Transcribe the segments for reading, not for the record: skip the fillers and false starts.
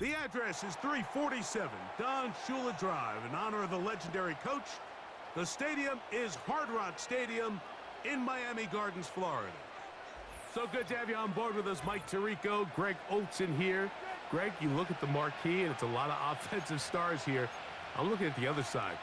The address is 347 Don Shula Drive in honor of the legendary coach. The stadium is Hard Rock Stadium in Miami Gardens, Florida. So good to have you on board with us, Mike Tirico, Greg Olson here. Greg, you look at the marquee, and it's a lot of offensive stars here. I'm looking at the other side.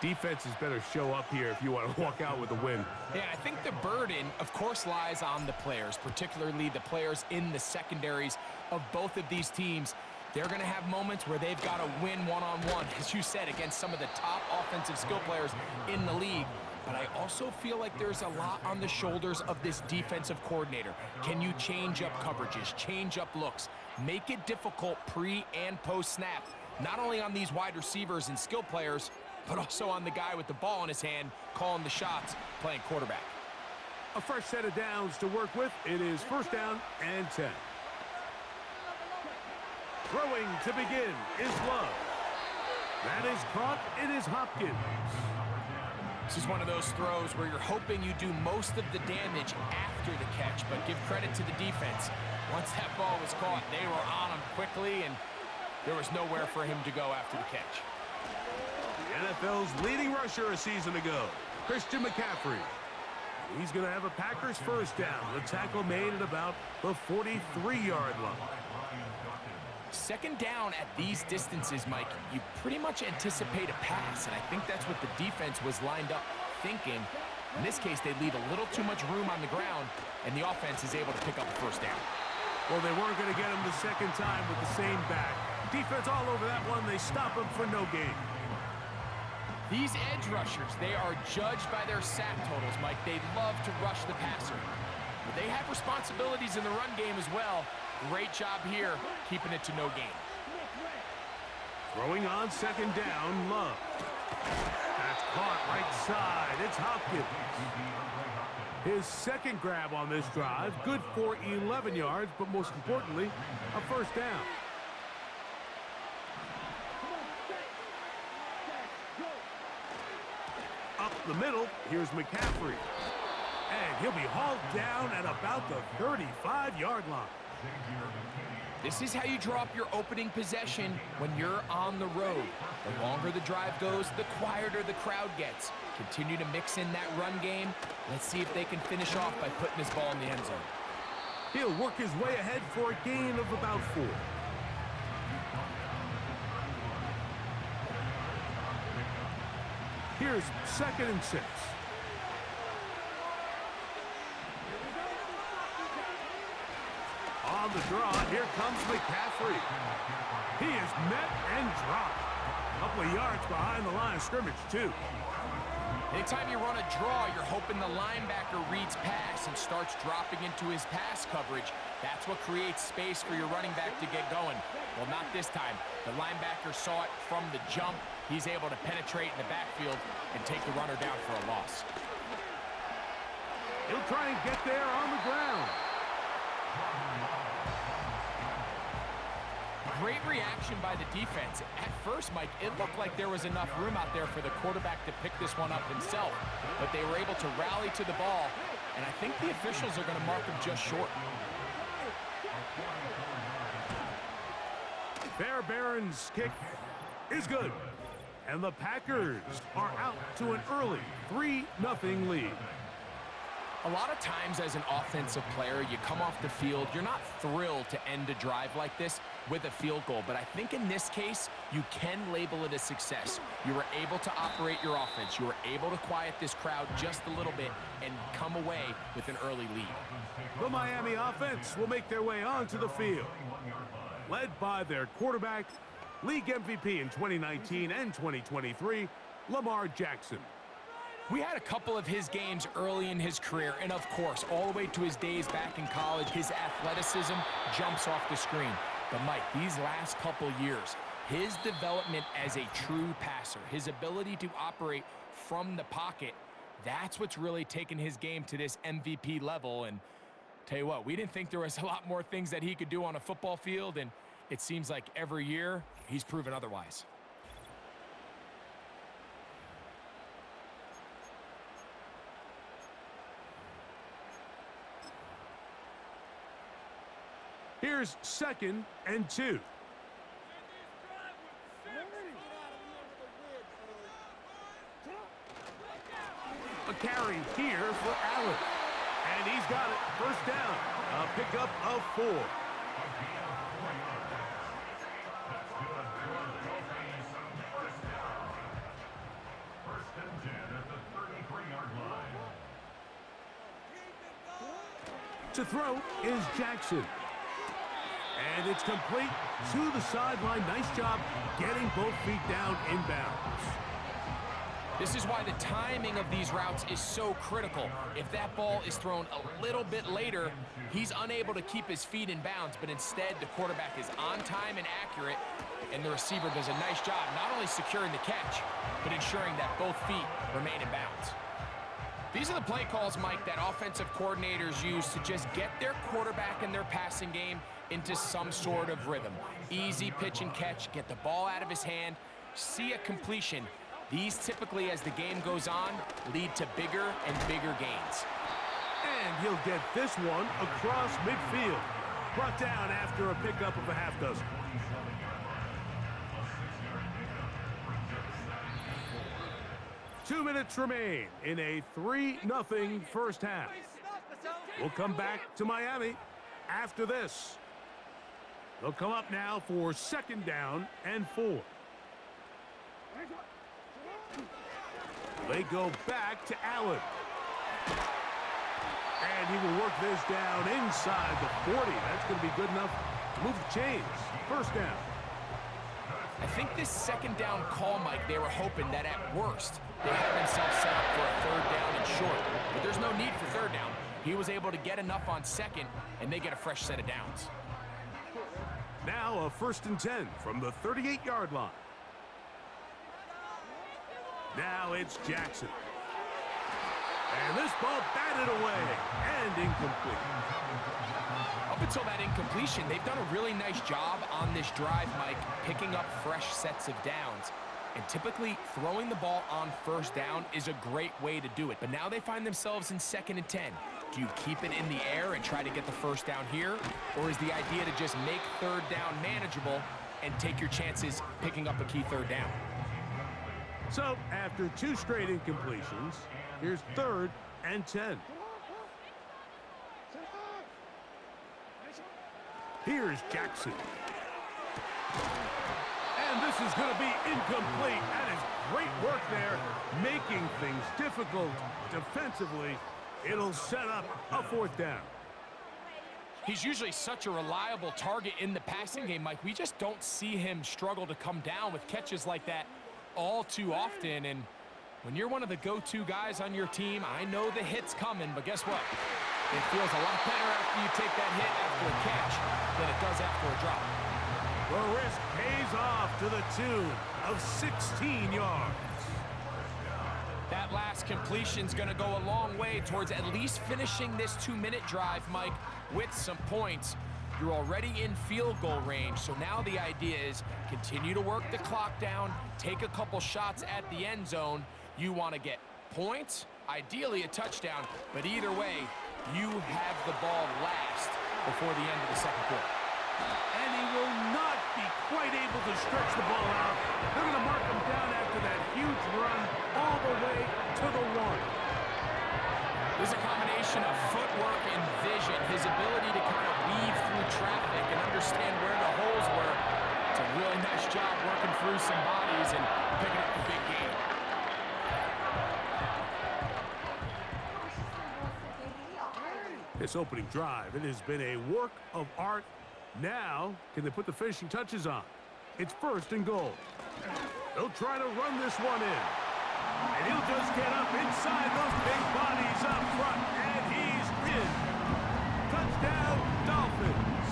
Defenses better show up here if you want to walk out with a win. Yeah, I think the burden, of course, lies on the players, particularly the players in the secondaries of both of these teams. They're going to have moments where they've got to win one-on-one, as you said, against some of the top offensive skill players in the league. But I also feel like there's a lot on the shoulders of this defensive coordinator. Can you change up coverages, change up looks, make it difficult pre- and post-snap, not only on these wide receivers and skill players, but also on the guy with the ball in his hand, calling the shots, playing quarterback. A fresh set of downs to work with. It is first down and 10. Throwing to begin is Love. That is caught. It is Hopkins. This is one of those throws where you're hoping you do most of the damage after the catch, but give credit to the defense. Once that ball was caught, they were on him quickly, and there was nowhere for him to go after the catch. The NFL's leading rusher a season ago, Christian McCaffrey. He's going to have a Packers first down. The tackle made at about the 43-yard line. Second down at these distances, Mike, you pretty much anticipate a pass, and I think that's what the defense was lined up thinking. In this case, they leave a little too much room on the ground, and the offense is able to pick up the first down. Well, they weren't going to get him the second time with the same back. Defense all over that one. They stop him for no gain. These edge rushers, they are judged by their sack totals, Mike. They love to rush the passer. But they have responsibilities in the run game as well. Great job here, keeping it to no gain. Throwing on second down, Love. That's caught right side. It's Hopkins. His second grab on this drive, good for 11 yards, but most importantly, a first down. Up the middle, here's McCaffrey. And he'll be hauled down at about the 35-yard line. This is how you draw up your opening possession when you're on the road. The longer the drive goes, the quieter the crowd gets. Continue to mix in that run game. Let's see if they can finish off by putting this ball in the end zone. He'll work his way ahead for a gain of about 4. Here's second and 6. On the draw, here comes McCaffrey. He is met and dropped. A couple of yards behind the line of scrimmage, too. Anytime you run a draw, you're hoping the linebacker reads pass and starts dropping into his pass coverage. That's what creates space for your running back to get going. Well, not this time. The linebacker saw it from the jump. He's able to penetrate in the backfield and take the runner down for a loss. He'll try and get there on the ground. Great reaction by the defense. At first, Mike, it looked like there was enough room out there for the quarterback to pick this one up himself, but they were able to rally to the ball, and I think the officials are going to mark him just short. Fairbairn's kick is good, and the Packers are out to an early 3-0 lead. A lot of times as an offensive player, you come off the field, you're not thrilled to end a drive like this with a field goal, but I think in this case, you can label it a success. You were able to operate your offense. You were able to quiet this crowd just a little bit and come away with an early lead. The Miami offense will make their way onto the field, led by their quarterback, league MVP in 2019 and 2023, Lamar Jackson. We had a couple of his games early in his career, and of course, all the way to his days back in college, his athleticism jumps off the screen. But Mike, these last couple years, his development as a true passer, his ability to operate from the pocket, that's what's really taken his game to this MVP level. And tell you what, we didn't think there was a lot more things that he could do on a football field, and it seems like every year he's proven otherwise. Here's second and 2. A carry here for Allen. And he's got it. First down. A pickup of 4. To throw is Jackson. And it's complete to the sideline. Nice job getting both feet down inbounds. This is why the timing of these routes is so critical. If that ball is thrown a little bit later, he's unable to keep his feet in bounds, but instead the quarterback is on time and accurate, and the receiver does a nice job not only securing the catch, but ensuring that both feet remain in bounds. These are the play calls, Mike, that offensive coordinators use to just get their quarterback and their passing game into some sort of rhythm. Easy pitch and catch, get the ball out of his hand, see a completion. These typically, as the game goes on, lead to bigger and bigger gains. And he'll get this one across midfield. Brought down after a pickup of a half dozen. Two minutes remain in a 3-0 first half. We'll come back to Miami after this. They'll come up now for 2nd down and 4. They go back to Allen. And he will work this down inside the 40. That's going to be good enough to move the chains. First down. I think this 2nd down call, Mike, they were hoping that at worst they had themselves set up for a 3rd down and short. But there's no need for 3rd down. He was able to get enough on 2nd, and they get a fresh set of downs. Now a 1st and 10 from the 38-yard line. Now it's Jackson. And this ball batted away and incomplete. Up until that incompletion, they've done a really nice job on this drive, Mike, picking up fresh sets of downs. And typically, throwing the ball on 1st down is a great way to do it. But now they find themselves in 2nd and 10. Do you keep it in the air and try to get the 1st down here? Or is the idea to just make 3rd down manageable and take your chances picking up a key 3rd down? So, after 2 straight incompletions, here's 3rd and 10. Here's Jackson. And this is going to be incomplete. That is great work there, making things difficult defensively. It'll set up a 4th down. He's usually such a reliable target in the passing game, Mike. We just don't see him struggle to come down with catches like that all too often. And when you're one of the go-to guys on your team, I know the hit's coming, but guess what? It feels a lot better after you take that hit after a catch than it does after a drop. The risk pays off to the tune of 16 yards. That last completion's going to go a long way towards at least finishing this 2-minute drive, Mike, with some points. You're already in field goal range, so now the idea is continue to work the clock down, take a couple shots at the end zone. You want to get points, ideally a touchdown, but either way, you have the ball last before the end of the 2nd quarter. And he will not be quite able to stretch the ball out. They're going to mark him down after that huge run all the way to the 1. There's a combination of footwork and vision, his ability to kind of weave through traffic and understand where the holes were. It's a really nice job working through some bodies and picking up the big game. This opening drive, it has been a work of art. Now, can they put the finishing touches on? It's 1st and goal. They'll try to run this one in. And he'll just get up inside those big bodies up front. And he's in. Touchdown, Dolphins.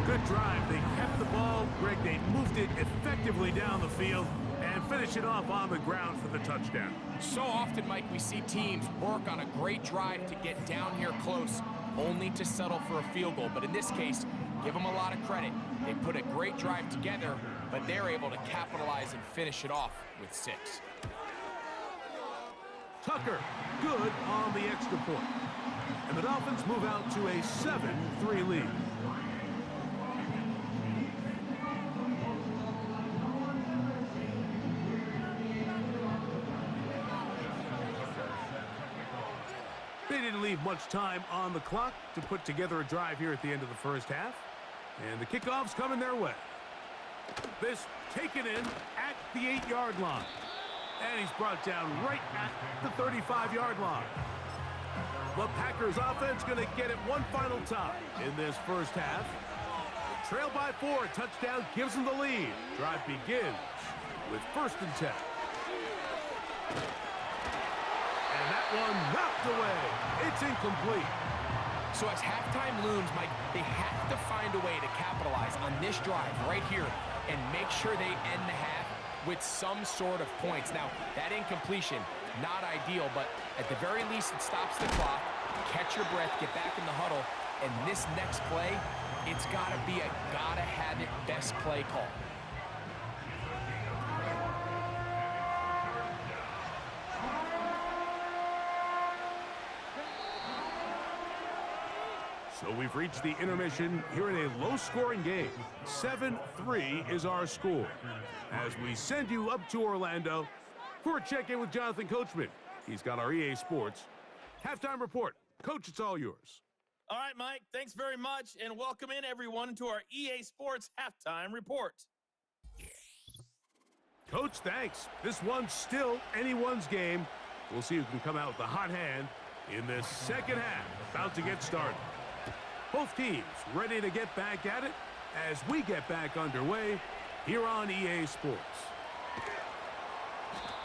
Good drive. They kept the ball. Greg, they moved it effectively down the field and finish it off on the ground for the touchdown. So often, Mike, we see teams work on a great drive to get down here close, only to settle for a field goal. But in this case, give them a lot of credit. They put a great drive together, but they're able to capitalize and finish it off with 6. Tucker, good on the extra point. And the Dolphins move out to a 7-3 lead. They didn't leave much time on the clock to put together a drive here at the end of the first half. And the kickoff's coming their way. This taken in at the 8-yard line. And he's brought down right at the 35-yard line. The Packers offense going to get it one final time in this first half. Trail by 4, touchdown gives them the lead. Drive begins with 1st and 10. And that one knocked away. It's incomplete. So as halftime looms, Mike, they have to find a way to capitalize on this drive right here and make sure they end the half with some sort of points. Now, that incompletion, not ideal, but at the very least, it stops the clock. Catch your breath, get back in the huddle, and this next play, it's got to be a gotta-have-it best play call. So we've reached the intermission here in a low-scoring game. 7-3 is our score. As we send you up to Orlando for a check-in with Jonathan Coachman. He's got our EA Sports halftime report. Coach, it's all yours. All right, Mike, thanks very much, and welcome in, everyone, to our EA Sports halftime report. Coach, thanks. This one's still anyone's game. We'll see who can come out with the hot hand in this second half. About to get started. Both teams ready to get back at it as we get back underway here on EA Sports.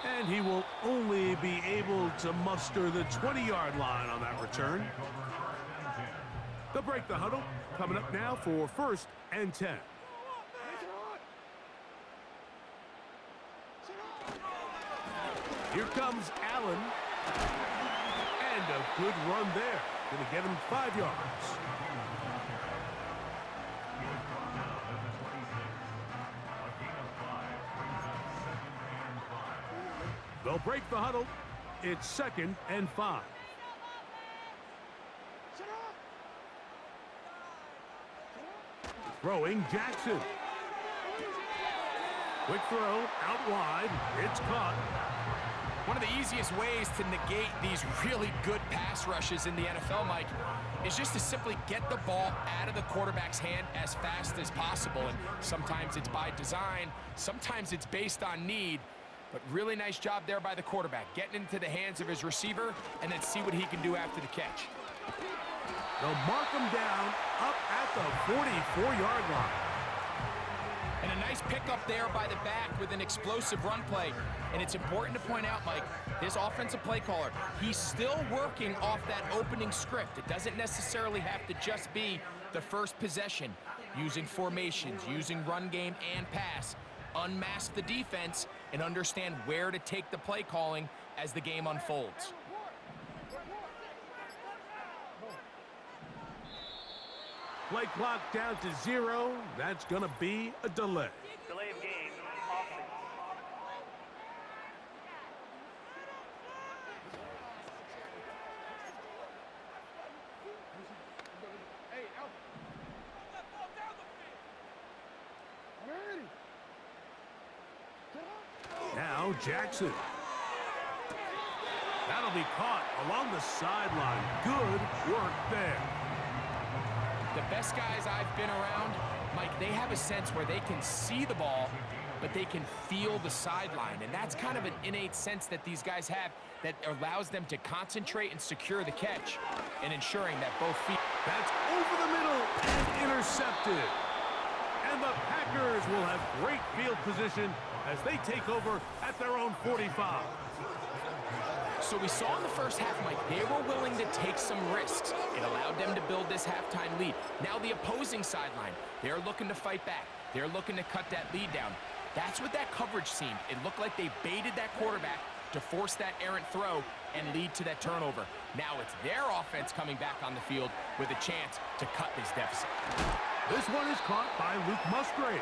And he will only be able to muster the 20-yard line on that return. They'll break the huddle. Coming up now for 1st and 10. Here comes Allen. And a good run there. Going to get him 5 yards. They'll break the huddle. It's 2nd and 5. Throwing Jackson. Quick throw out wide. It's caught. One of the easiest ways to negate these really good pass rushes in the NFL, Mike, is just to simply get the ball out of the quarterback's hand as fast as possible. And sometimes it's by design, sometimes it's based on need. But really nice job there by the quarterback, getting into the hands of his receiver and then see what he can do after the catch. They'll mark him down up at the 44-yard line. And a nice pickup there by the back with an explosive run play. And it's important to point out, Mike, this offensive play caller, he's still working off that opening script. It doesn't necessarily have to just be the first possession. Using formations, using run game and pass. Unmask the defense and understand where to take the play calling as the game unfolds. Play clock down to 0. That's going to be a delay. Delay of game. Now Jackson. That'll be caught along the sideline. Good work there. The best guys I've been around, Mike, they have a sense where they can see the ball, but they can feel the sideline. And that's kind of an innate sense that these guys have that allows them to concentrate and secure the catch and ensuring that both feet. That's over the middle and intercepted. And the Packers will have great field position as they take over at their own 45. So we saw in the first half, Mike, they were willing to take some risks. It allowed them to build this halftime lead. Now the opposing sideline, they're looking to fight back. They're looking to cut that lead down. That's what that coverage seemed. It looked like they baited that quarterback to force that errant throw and lead to that turnover. Now it's their offense coming back on the field with a chance to cut this deficit. This one is caught by Luke Musgrave.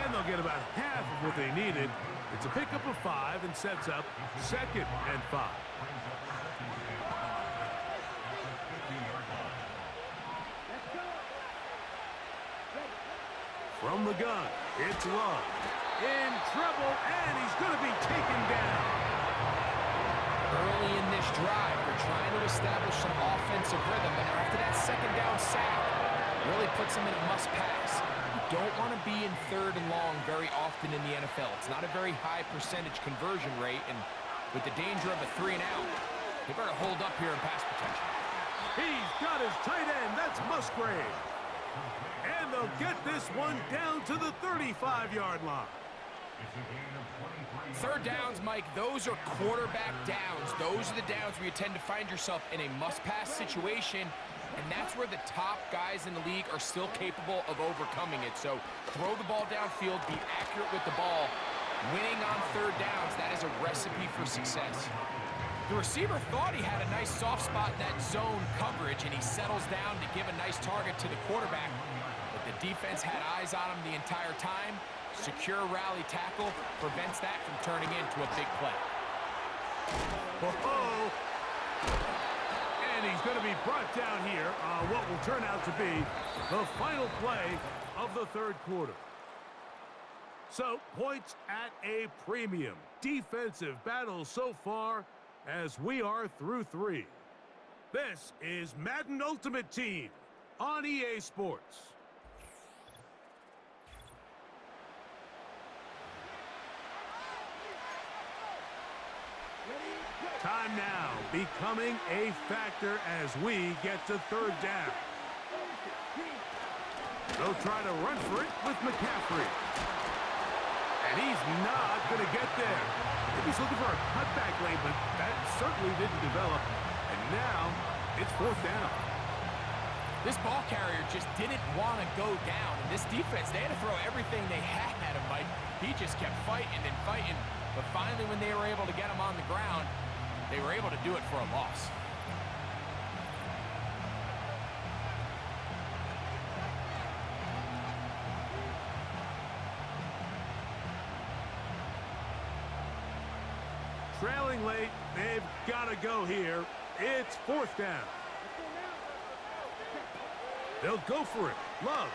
And they'll get about half of what they needed. It's a pickup of 5 and sets up 2nd and 5. From the gun, it's Love. In trouble, and he's going to be taken down. Early in this drive, they're trying to establish offensive rhythm, and after that second down sack, really puts them in a must-pass. You don't want to be in third and long very often in the NFL. It's not a very high percentage conversion rate, and with the danger of a 3-and-out, they better hold up here in pass protection. He's got his tight end. That's Musgrave. And they'll get this one down to the 35-yard line. Third downs, Mike, those are quarterback downs. Those are the downs where you tend to find yourself in a must-pass situation, and that's where the top guys in the league are still capable of overcoming it. So throw the ball downfield, be accurate with the ball. Winning on third downs, that is a recipe for success. The receiver thought he had a nice soft spot in that zone coverage, and he settles down to give a nice target to the quarterback. But the defense had eyes on him the entire time. Secure rally tackle prevents that from turning into a big play. Oh, and he's going to be brought down here on what will turn out to be the final play of the third quarter. So, points at a premium. Defensive battle so far as we are through 3. This is Madden Ultimate Team on EA Sports. Time now becoming a factor as we get to third down. They'll try to run for it with McCaffrey. And he's not going to get there. Maybe he's looking for a cutback lane, but that certainly didn't develop. And now it's fourth down. This ball carrier just didn't want to go down. And this defense, they had to throw everything they had at him, Mike. He just kept fighting and fighting. But finally, when they were able to get him on the ground, they were able to do it for a loss. Trailing late, they've got to go here. It's fourth down. They'll go for it. Love.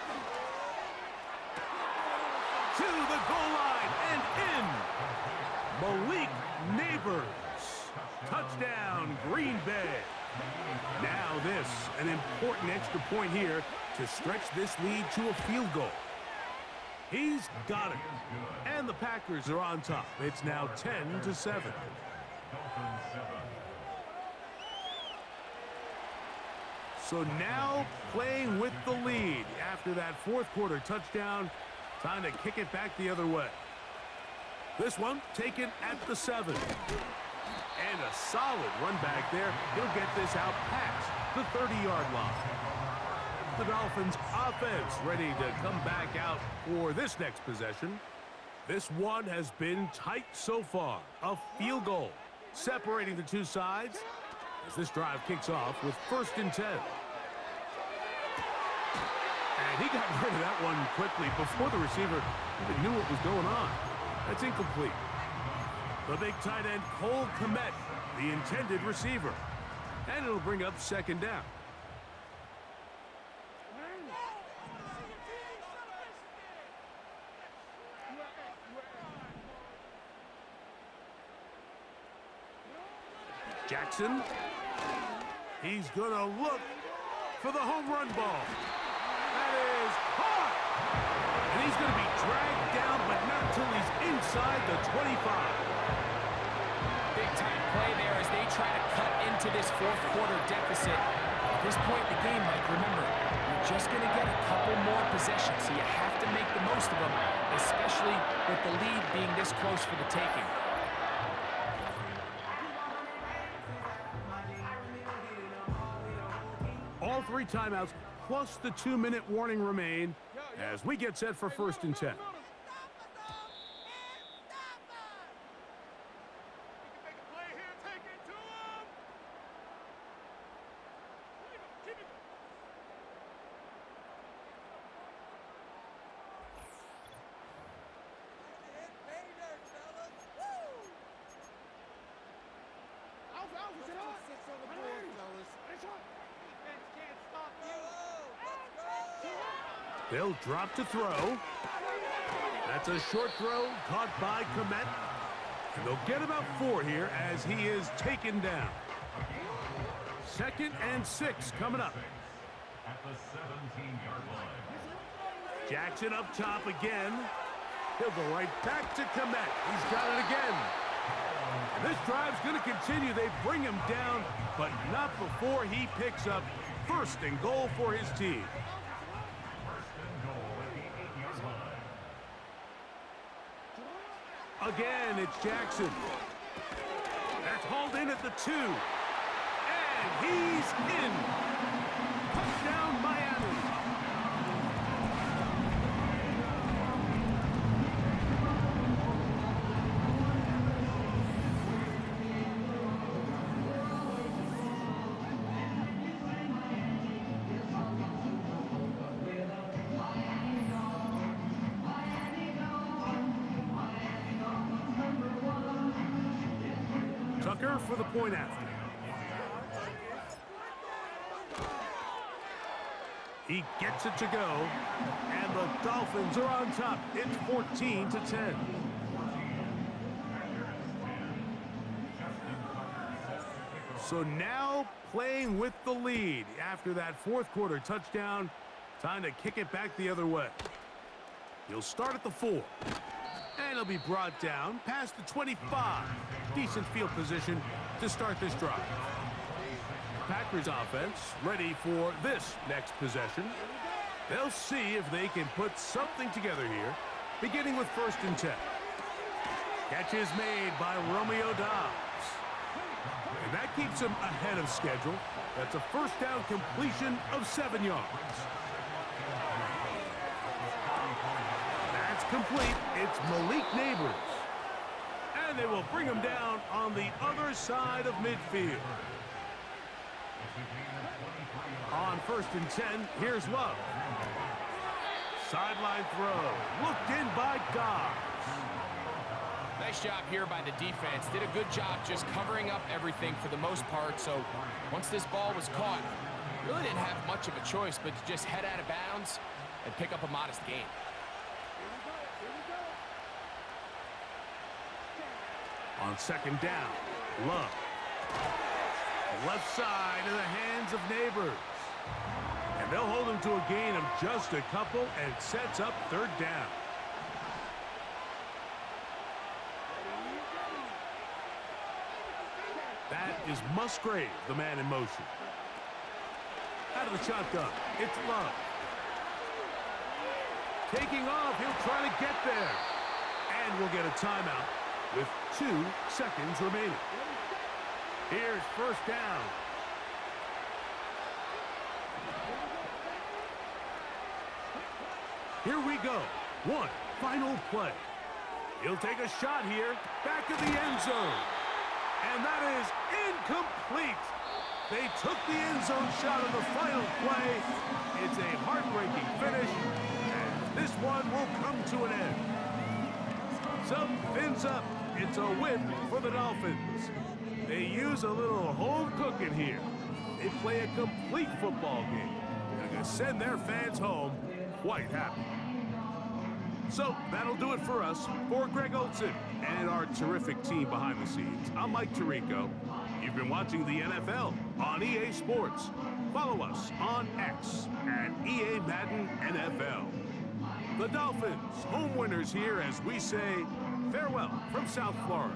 To the goal line and in. Malik Neighbors. Touchdown, Green Bay. Now this, an important extra point here to stretch this lead to a field goal. He's got it. And the Packers are on top. It's now 10-7. So now playing with the lead after that fourth quarter touchdown. Time to kick it back the other way. This one taken at the 7. And a solid run back there. He'll get this out past the 30-yard line. The Dolphins offense ready to come back out for this next possession. This one has been tight so far. A field goal separating the two sides as this drive kicks off with 1st and 10. And he got rid of that one quickly before the receiver even knew what was going on. That's incomplete. The big tight end, Cole Kmet, the intended receiver. And it'll bring up 2nd down. Jackson. He's going to look for the home run ball. That is caught. And he's going to be dragged down, but not until he's inside the 25. Big-time play there as they try to cut into this fourth quarter deficit. At this point in the game, Mike, remember, you're just going to get a couple more possessions, so you have to make the most of them, especially with the lead being this close for the taking. All 3 timeouts plus the 2-minute warning remain as we get set for 1st and 10. They'll drop to throw. That's a short throw caught by Kmet. And they'll get about 4 here as he is taken down. 2nd and 6 coming up. At the 17-yard line. Jackson up top again. He'll go right back to Komet. He's got it again. And this drive's going to continue. They bring him down, but not before he picks up 1st and goal for his team. 1st and goal at the 8-yard line. Again, it's Jackson. That's hauled in at the 2. And he's in. Touchdown, Miami. Tucker for the point after. He gets it to go, and the Dolphins are on top. It's 14-10. So now playing with the lead after that 4th quarter touchdown. Time to kick it back the other way. He'll start at the 4. And he'll be brought down past the 25. Decent field position to start this drive. Packers offense ready for this next possession. They'll see if they can put something together here, beginning with 1st and 10. Catch is made by Romeo Dobbs. And that keeps him ahead of schedule. That's a 1st down completion of 7 yards. That's complete. It's Malik Neighbors. And they will bring him down on the other side of midfield. On 1st and 10, here's Love. Sideline throw. Looked in by Dobbs. Nice job here by the defense. Did a good job just covering up everything for the most part. So once this ball was caught, really didn't have much of a choice but to just head out of bounds and pick up a modest gain. On 2nd down, Love. Left side in the hands of Neighbors. And they'll hold him to a gain of just a couple, and it sets up 3rd down. That is Musgrave, the man in motion. Out of the shotgun, it's Love. Taking off, he'll try to get there. And we'll get a timeout with 2 seconds remaining. Here's 1st down. Here we go. One final play. He'll take a shot here, back of the end zone. And that is incomplete. They took the end zone shot on the final play. It's a heartbreaking finish, and this one will come to an end. So, fins up. It's a win for the Dolphins. They use a little home cooking here. They play a complete football game. They're going to send their fans home quite happy. So that'll do it for us. For Greg Olson and our terrific team behind the scenes, I'm Mike Tirico. You've been watching the NFL on EA Sports. Follow us on X at EA Madden NFL. The Dolphins, home winners here as we say farewell from South Florida.